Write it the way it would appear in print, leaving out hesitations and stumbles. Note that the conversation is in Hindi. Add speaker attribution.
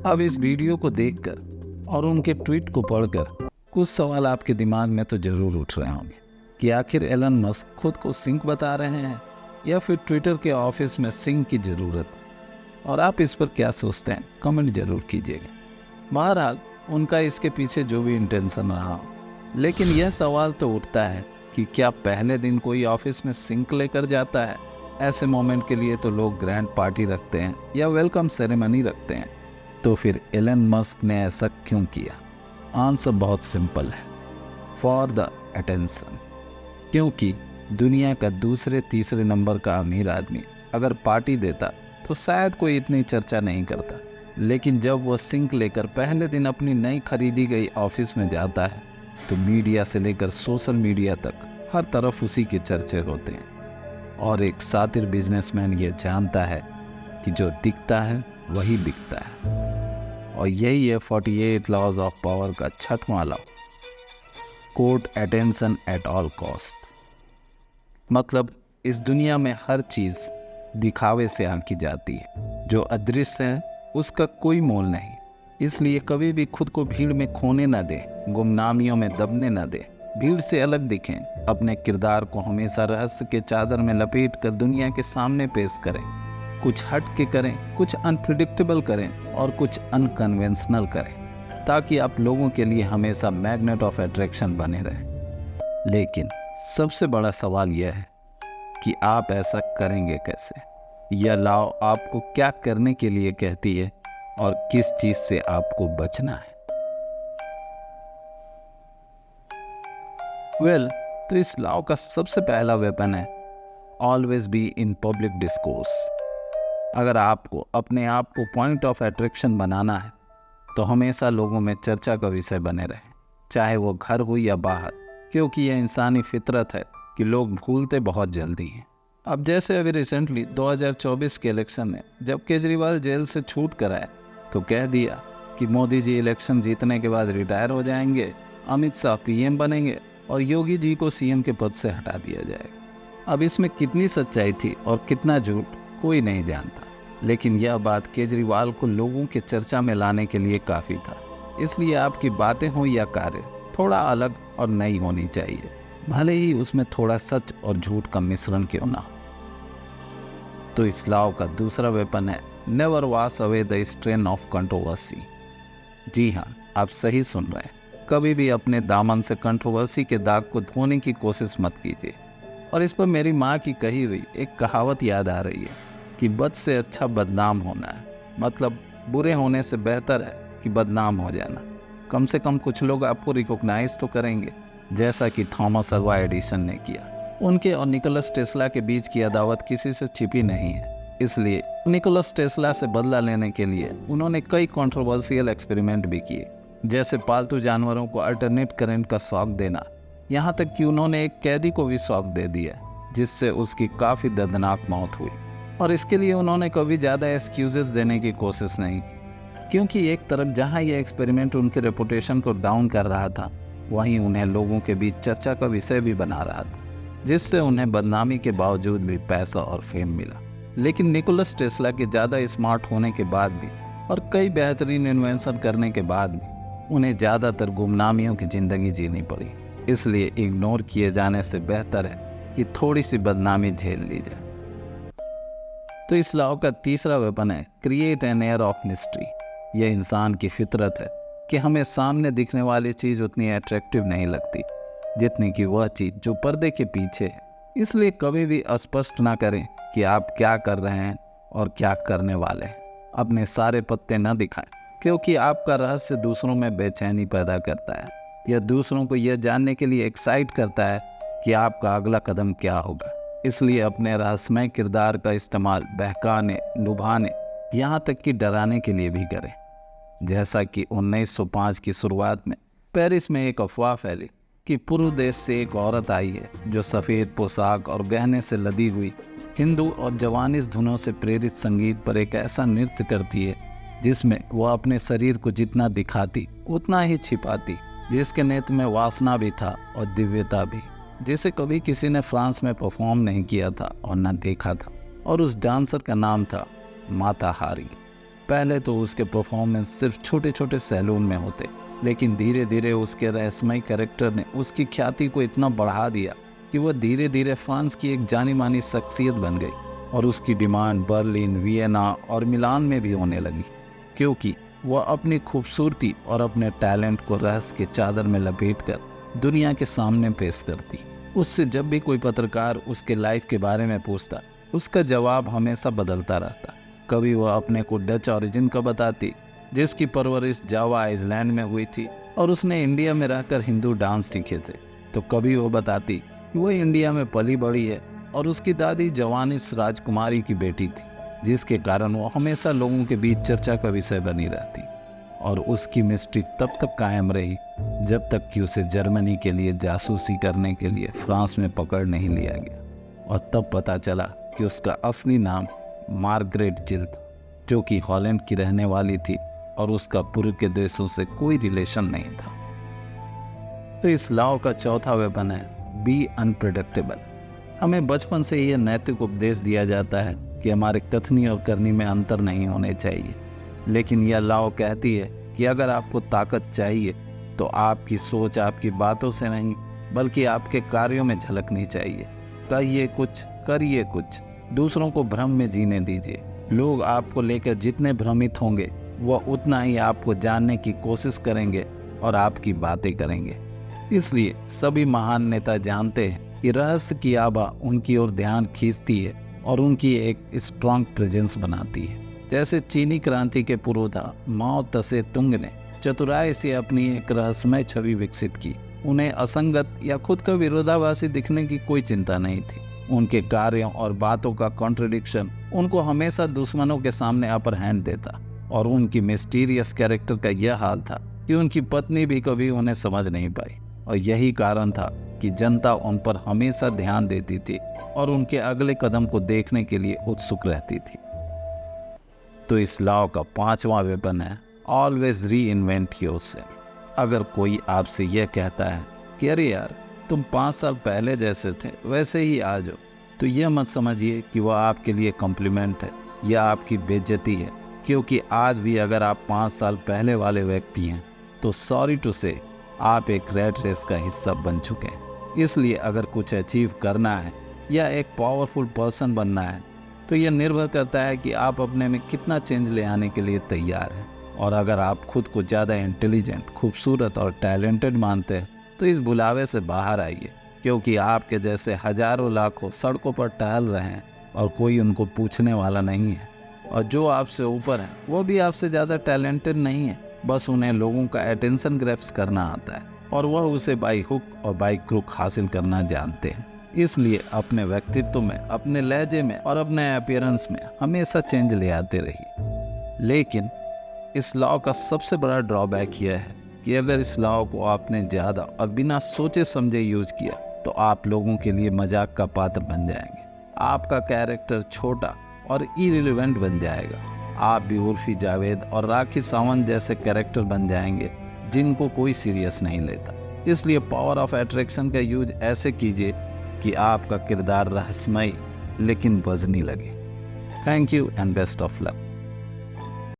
Speaker 1: अब इस वीडियो को देखकर और उनके ट्वीट को पढ़कर कुछ सवाल आपके दिमाग में तो जरूर उठ रहे होंगे कि आखिर एलन मस्क खुद को सिंक बता रहे हैं या फिर ट्विटर के ऑफिस में सिंक की ज़रूरत है। और आप इस पर क्या सोचते हैं, कमेंट जरूर कीजिएगा। बहरहाल उनका इसके पीछे जो भी इंटेंशन रहा हो, लेकिन यह सवाल तो उठता है कि क्या पहले दिन कोई ऑफिस में सिंक लेकर जाता है? ऐसे मोमेंट के लिए तो लोग ग्रैंड पार्टी रखते हैं या वेलकम सेरेमनी रखते हैं। तो फिर एलन मस्क ने ऐसा क्यों किया? आंसर बहुत सिंपल है, फॉर द अटेंशन। क्योंकि दुनिया का दूसरे तीसरे नंबर का अमीर आदमी अगर पार्टी देता तो शायद कोई इतनी चर्चा नहीं करता, लेकिन जब वह सिंक लेकर पहले दिन अपनी नई खरीदी गई ऑफिस में जाता है तो मीडिया से लेकर सोशल मीडिया तक हर तरफ उसी के चर्चे होते हैं। और एक शातिर बिजनेसमैन ये जानता है कि जो दिखता है वही बिकता है। और यही है 48 लॉज ऑफ पावर का छठवां law, court attention at all cost. मतलब इस दुनिया में हर चीज़ दिखावे से आंकी जाती है, जो अदृश्य है उसका कोई मोल नहीं। इसलिए कभी भी खुद को भीड़ में खोने न दें, गुमनामियों में दबने न दें, भीड़ से अलग दिखें। अपने किरदार को हमेशा रहस्य के चादर में लपेट कर दुनिया के सामने पेश करें। कुछ हट के करें, कुछ अनप्रिडिक्टेबल करें और कुछ अनकन्वेंशनल करें, ताकि आप लोगों के लिए हमेशा मैग्नेट ऑफ अट्रैक्शन बने रहें। लेकिन सबसे बड़ा सवाल यह है कि आप ऐसा करेंगे कैसे? यह लॉ आपको क्या करने के लिए कहती है और किस चीज़ से आपको बचना है? तो इस लॉ का सबसे पहला वेपन है always be in public discourse. अगर आपको अपने आप को पॉइंट ऑफ अट्रैक्शन बनाना है तो हमेशा लोगों में चर्चा का विषय बने रहे, चाहे वो घर हो या बाहर, क्योंकि यह इंसानी फितरत है कि लोग भूलते बहुत जल्दी हैं। अब जैसे अभी रिसेंटली 2024 के इलेक्शन में जब केजरीवाल जेल से छूट कर आए तो कह दिया कि मोदी जी इलेक्शन जीतने के बाद रिटायर हो जाएंगे, अमित शाह पीएम बनेंगे और योगी जी को सीएम के पद से हटा दिया जाएगा। अब इसमें कितनी सच्चाई थी और कितना झूठ कोई नहीं जानता, लेकिन यह बात केजरीवाल को लोगों के चर्चा में लाने के लिए काफ़ी था। इसलिए आपकी बातें हो या कार्य थोड़ा अलग और नई होनी चाहिए, भले ही उसमें थोड़ा सच और झूठ का मिश्रण क्यों ना हो। तो इस लॉ का दूसरा वेपन है never wash away the strain of controversy. जी हाँ, आप सही सुन रहे हैं। कभी भी अपने दामन से कंट्रोवर्सी के दाग को धोने की कोशिश मत कीजिए। और इस पर मेरी माँ की कही हुई एक कहावत याद आ रही है कि बद से अच्छा बदनाम होना है। मतलब बुरे होने से बेहतर है कि बदनाम हो जाना। कम से कम कुछ लोग आपको रिकॉग्नाइज तो करेंगे, जैसा कि थॉमस अल्वा एडिसन ने किया। उनके और निकोलस टेस्ला के बीच की अदावत किसी से छिपी नहीं है। इसलिए निकोलस टेस्ला से बदला लेने के लिए उन्होंने कई कंट्रोवर्शियल एक्सपेरिमेंट भी किए, जैसे पालतू जानवरों को अल्टरनेट करंट का शॉक देना। यहाँ तक कि उन्होंने एक कैदी को भी शॉक दे दिया, जिससे उसकी काफ़ी दर्दनाक मौत हुई। और इसके लिए उन्होंने कभी ज़्यादा एक्सक्यूजेस देने की कोशिश नहीं की, क्योंकि एक तरफ जहाँ ये एक्सपेरिमेंट उनके रेपुटेशन को डाउन कर रहा था, वहीं उन्हें लोगों के बीच चर्चा का विषय भी बना रहा था, जिससे उन्हें बदनामी के बावजूद भी पैसा और फेम मिला। लेकिन निकोलस टेस्ला के ज़्यादा स्मार्ट होने के बाद भी और कई बेहतरीन इन्वेंशन करने के बाद भी उन्हें ज़्यादातर गुमनामियों की ज़िंदगी जीनी पड़ी। इसलिए इग्नोर किए जाने से बेहतर है कि थोड़ी सी बदनामी झेल ली जाए। तो इस लॉ का तीसरा वेपन है create an air of mystery. यह इंसान की फितरत है कि हमें सामने दिखने वाली चीज़ उतनी अट्रैक्टिव नहीं लगती जितनी कि वह चीज़ जो पर्दे के पीछे है। इसलिए कभी भी अस्पष्ट ना करें कि आप क्या कर रहे हैं और क्या करने वाले हैं। अपने सारे पत्ते न दिखाएं, क्योंकि आपका रहस्य दूसरों में बेचैनी पैदा करता है। यह दूसरों को यह जानने के लिए एक्साइट करता है कि आपका अगला कदम क्या होगा। इसलिए अपने रहस्यमय किरदार का इस्तेमाल बहकाने, लुभाने, यहाँ तक कि डराने के लिए भी करें। जैसा कि 1905 की शुरुआत में पेरिस में एक अफवाह फैली कि पूर्व देश से एक औरत आई है जो सफ़ेद पोशाक और गहने से लदी हुई हिंदू और जवानिस धुनों से प्रेरित संगीत पर एक ऐसा नृत्य करती है जिसमें वह अपने शरीर को जितना दिखाती उतना ही छिपाती, जिसके नृत्य में वासना भी था और दिव्यता भी, जिसे कभी किसी ने फ्रांस में परफॉर्म नहीं किया था और न देखा था। और उस डांसर का नाम था माता हारी। पहले तो उसके परफॉर्मेंस सिर्फ छोटे छोटे सैलून में होते, लेकिन धीरे धीरे उसके रहस्यमय कैरेक्टर ने उसकी ख्याति को इतना बढ़ा दिया कि वह धीरे धीरे फ्रांस की एक जानी मानी शख्सियत बन गई और उसकी डिमांड बर्लिन, वियना और मिलान में भी होने लगी, क्योंकि वह अपनी खूबसूरती और अपने टैलेंट को रहस्य के चादर में लपेटकर दुनिया के सामने पेश करती। उससे जब भी कोई पत्रकार उसके लाइफ के बारे में पूछता, उसका जवाब हमेशा बदलता रहता। कभी वह अपने को डच ओरिजिन का बताती, जिसकी परवरिश जावा आइलैंड में हुई थी और उसने इंडिया में रहकर हिंदू डांस सीखे थे, तो कभी वो बताती कि वह इंडिया में पली बड़ी है और उसकी दादी जवानिस राजकुमारी की बेटी थी, जिसके कारण वो हमेशा लोगों के बीच चर्चा का विषय बनी रहती। और उसकी मिस्ट्री तब तक कायम रही जब तक कि उसे जर्मनी के लिए जासूसी करने के लिए फ्रांस में पकड़ नहीं लिया गया, और तब पता चला कि उसका असली नाम मार्गरेट जिल था, जो कि हॉलैंड की रहने वाली थी और उसका पूर्व के देशों से कोई रिलेशन नहीं था। तो इस लॉ का चौथा वेपन है बी अनप्रेडिक्टेबल। हमें बचपन से यह नैतिक उपदेश दिया जाता है कि हमारे कथनी और करनी में अंतर नहीं होने चाहिए, लेकिन यह लॉ कहती है कि अगर आपको ताकत चाहिए तो आपकी सोच आपकी बातों से नहीं बल्कि आपके कार्यों में झलकनी चाहिए। कहिए कुछ, करिए कुछ, दूसरों को भ्रम में जीने दीजिए। लोग आपको लेकर जितने भ्रमित होंगे वह उतना ही आपको जानने की कोशिश करेंगे और आपकी बातें करेंगे। इसलिए सभी महान नेता जानते हैं कि रहस्य की आभा उनकी ओर ध्यान खींचती है और उनकी एक स्ट्रांग प्रेजेंस बनाती है। जैसे चीनी क्रांति के पुरोधा माओ त्से तुंग ने चतुराई से अपनी एक रहस्यमय छवि विकसित की। उन्हें असंगत या खुद का विरोधाभासी दिखने की कोई चिंता नहीं थी। उनके कार्यों और बातों का कॉन्ट्रडिक्शन उनको हमेशा दुश्मनों के सामने अपर हैंड देता, और उनकी मिस्टीरियस कैरेक्टर का यह हाल था कि उनकी पत्नी भी कभी उन्हें समझ नहीं पाई, और यही कारण था कि जनता उन पर हमेशा ध्यान देती थी और उनके अगले कदम को देखने के लिए उत्सुक रहती थी। तो इस लॉ का पांचवा वेपन है ऑलवेज री इन्वेंट योरसेल्फ। अगर कोई आपसे यह कहता है कि अरे यार तुम 5 साल पहले जैसे थे वैसे ही आ जाओ, तो यह मत समझिए कि वह आपके लिए कॉम्प्लीमेंट है या आपकी बेइज्जती है, क्योंकि आज भी अगर आप 5 साल पहले वाले व्यक्ति हैं तो सॉरी टू से आप एक रेड रेस का हिस्सा बन चुके हैं। इसलिए अगर कुछ अचीव करना है या एक पावरफुल पर्सन बनना है तो यह निर्भर करता है कि आप अपने में कितना चेंज ले आने के लिए तैयार हैं। और अगर आप खुद को ज़्यादा इंटेलिजेंट, खूबसूरत और टैलेंटेड मानते हैं तो इस बुलावे से बाहर आइए, क्योंकि आपके जैसे हजारों लाखों सड़कों पर टहल रहे हैं और कोई उनको पूछने वाला नहीं है। और जो आपसे ऊपर है वो भी आपसे ज़्यादा टैलेंटेड नहीं है, बस उन्हें लोगों का अटेंशन ग्रैब्स करना आता है और वह उसे बाई हुक और बाई क्रुक हासिल करना जानते हैं। इसलिए अपने व्यक्तित्व में, अपने लहजे में और अपने अपीयरेंस में हमेशा चेंज ले आते रहिए। लेकिन इस लॉ का सबसे बड़ा ड्रॉबैक यह है कि अगर इस लॉ को आपने ज़्यादा और बिना सोचे समझे यूज किया तो आप लोगों के लिए मजाक का पात्र बन जाएंगे। आपका कैरेक्टर छोटा और इरिलेवेंट बन जाएगा। आप भी उर्फी जावेद और राखी सावंत जैसे कैरेक्टर बन जाएंगे जिनको कोई सीरियस नहीं लेता। इसलिए पावर ऑफ अट्रैक्शन का यूज ऐसे कीजिए कि आपका किरदार रहस्यमय लेकिन वजनी लगे। Thank you and best of luck.